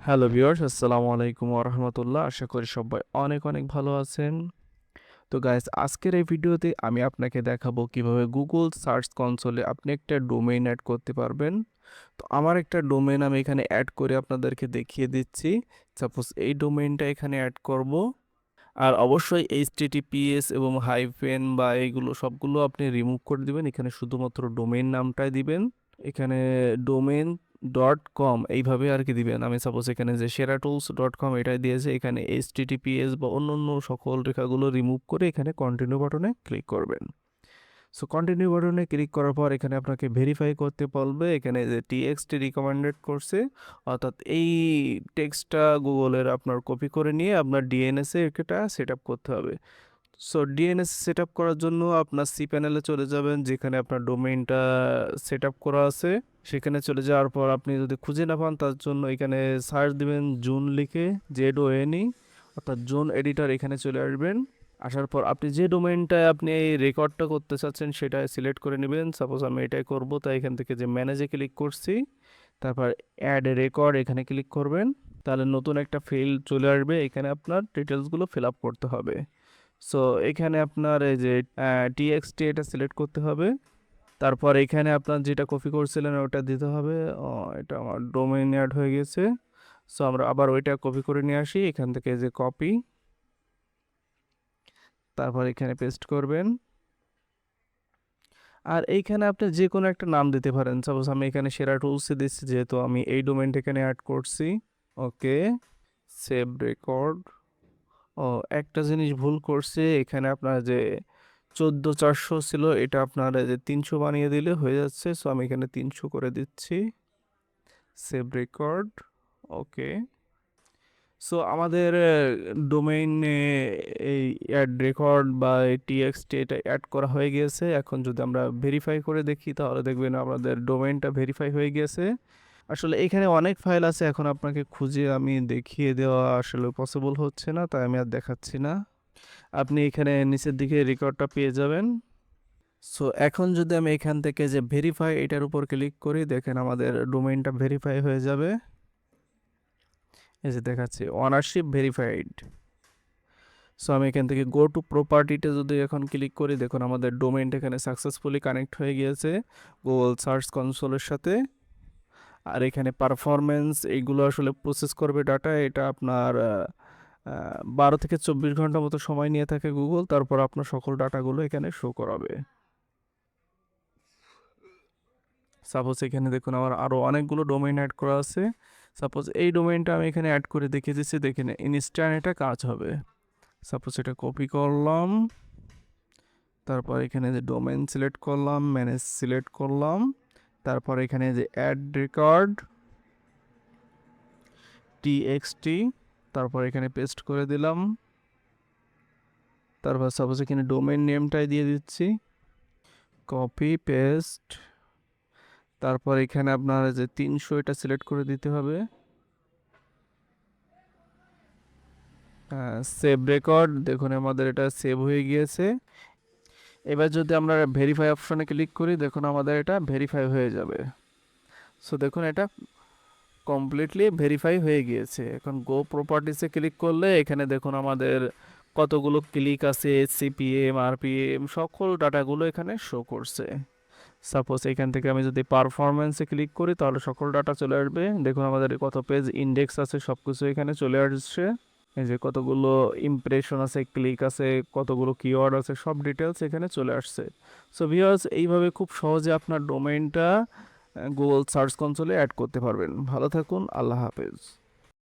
Hello viewers, আসসালামু আলাইকুম ওয়া রাহমাতুল্লাহ। আশা করি সবাই অনেক অনেক ভালো আছেন। তো গাইস, আজকের এই ভিডিওতে আমি আপনাকে দেখাবো কিভাবে গুগল সার্চ কনসোলে আপনি একটা ডোমেইন অ্যাড করতে পারবেন। তো আমার একটা ডোমেইন আমি এখানে অ্যাড করে আপনাদেরকে দেখিয়ে দিচ্ছি। সাপোজ এই ডোমেইনটা এখানে অ্যাড করব। আর অবশ্যই এইচটিটিপিএস এবং হাইফেন বা এইগুলো সবগুলো আপনি রিমুভ করে দিবেন। এখানে শুধুমাত্র ডোমেইন নামটাই দিবেন। এখানে ডোমেন ডট কম এইভাবে আর কি দিবেন। আমি সাপোজ এখানে যে সেরাটুলস.com এটাই দিয়েছে, এখানে এইচটিটিপিএস বা অন্য অন্য সকল রেখাগুলো রিমুভ করে এখানে কন্টিনিউ বাটনে ক্লিক করবেন। সো কন্টিনিউ বাটনে ক্লিক করার পর এখানে আপনাকে ভেরিফাই করতে বলবে। এখানে যে টিএক্সটি রিকমেন্ডেড করছে, অর্থাৎ এই টেক্সটটা গুগলের আপনার কপি করে নিয়ে আপনার ডিএনএসে এটা সেট আপ করতে হবে। সো ডিএনএস সেট আপ করার জন্য আপনার সি প্যানেলে চলে যাবেন, যেখানে আপনার ডোমেইনটা সেট আপ করা আছে। সেখানে চলে যাওয়ার পর আপনি যদি খুঁজে না পান, তার জন্য এখানে সার্চ দিবেন জুন লিখে, ZONE, অর্থাৎ জুন এডিটর। এখানে চলে আসবেন। আসার পর আপনি যে ডোমেইনটায় আপনি এই রেকর্ডটা করতে চাচ্ছেন সেটা সিলেক্ট করে নেবেন। সাপোজ আমি এটাই করব, তাই এখান থেকে যে ম্যানেজে ক্লিক করছি, তারপর অ্যাড রেকর্ড এখানে ক্লিক করবেন। তাহলে নতুন একটা ফিল্ড চলে আসবে, এখানে আপনার ডিটেলসগুলো ফিল আপ করতে হবে। সো এখানে আপনার এই যে টিএক্সটি এটা সিলেক্ট করতে হবে। তারপর এখানে আপনার যেটা কপি করছিলেন ওটা দিতে হবে। এটা আমার ডোমেইন অ্যাড হয়ে গেছে। সো আমরা আবার ওইটা কপি করে নিয়ে আসি এখান থেকে, যে কপি, তারপর এখানে পেস্ট করবেন। আর এইখানে আপনি যে কোনো একটা নাম দিতে পারেন। সাপোজ আমি এখানে সেরা টুলসে দিচ্ছি, যেহেতু আমি এই ডোমেইনটা এখানে অ্যাড করছি। ওকে, সেভ রেকর্ড। ও, একটা জিনিস ভুল করছে এখানে, আপনার যে 14,400 ছিল এটা আপনার যে 300 বানিয়ে দিলে হয়ে যাচ্ছে। সো আমি এখানে 300 করে দিচ্ছি। Save record. ওকে। সো আমাদের ডোমেইনে এই অ্যাড রেকর্ড বা টিএক্সটি এটা অ্যাড করা হয়ে গিয়েছে। এখন যদি আমরা ভেরিফাই করে দেখি, তাহলে দেখবেন আমাদের ডোমেইনটা ভেরিফাই হয়ে গিয়েছে। আসলে এখানে অনেক ফাইল আছে, এখন আপনাকে খুঁজে আমি দেখিয়ে দেওয়া আসলে পসিবল হচ্ছে না, তাই আমি আর দেখাচ্ছি না। আপনি এখানে নিচের দিকে রেকর্ডটা পেয়ে যাবেন। সো এখন যদি আমি এখান থেকে যে ভেরিফাই এটার উপর ক্লিক করি, দেখেন আমাদের ডোমেইনটা ভেরিফাই হয়ে যাবে। এই যে দেখাচ্ছে ওনারশিপ ভেরিফাইড। সো আমি এখান থেকে গো টু প্রপার্টিতে যদি এখন ক্লিক করি, দেখুন আমাদের ডোমেইনটা এখানে সাকসেসফুলি কানেক্ট হয়ে গিয়েছে গুগল সার্চ কনসোলের সাথে। আর এখানে পারফরমেন্স এইগুলো আসলে প্রসেস করবে ডাটা, এটা আপনার 12 থেকে 24 ঘন্টা মতো সময় নিয়ে থাকে গুগল, তারপর আপনার সকল ডাটাগুলো এখানে শো করাবে। সাপোজ এখানে দেখুন আমার আরও অনেকগুলো ডোমেইন অ্যাড করা আছে। সাপোজ এই ডোমেইনটা আমি এখানে অ্যাড করে দেখিয়ে দিচ্ছি, দেখেন ইনস্ট্যান্ট এটা কাজ হবে। সাপোজ এটা কপি করলাম, তারপর এখানে যে ডোমেইন সিলেক্ট করলাম, ম্যানেজ সিলেক্ট করলাম, তারপর এখানে যে অ্যাড রেকর্ড টিএক্সটি, তারপর এখানে পেস্ট করে দিলাম। তারপর সাপোজ এখানে ডোমেইন নেমটাই দিয়ে দিচ্ছি, কপি পেস্ট। তারপর এখানে আপনার যে 300 এটা সিলেক্ট করে দিতে হবে। সেভ রেকর্ড, দেখুন আমাদের এটা সেভ হয়ে গিয়েছে। এবার যদি আমরা ভেরিফাই অপশনে ক্লিক করি, দেখুন আমাদের এটা ভেরিফাই হয়ে যাবে। সো দেখুন এটা কমপ্লিটলি ভেরিফাই হয়ে গিয়েছে। এখন গো প্রপার্টিসে ক্লিক করলে এখানে দেখুন আমাদের কতগুলো ক্লিক আছে, সিপিএম, আরপিএম, সকল ডাটাগুলো এখানে শো করছে। সাপোজ এখান থেকে আমি যদি পারফরমেন্সে ক্লিক করি, তাহলে সকল ডাটা চলে আসবে। দেখুন আমাদের কত পেজ ইন্ডেক্স আছে, সব কিছু এখানে চলে আসছে। এই যে কতগুলো ইমপ্রেশন আছে, ক্লিক আছে, কতগুলো কিওয়ার্ড আছে, সব ডিটেলস এখানে চলে আসছে। সো ভিউয়ার্স, এইভাবে খুব সহজে আপনার ডোমেইনটা গুগল সার্চ কনসোলে অ্যাড করতে পারবেন। ভালো থাকুন, আল্লাহ হাফেজ।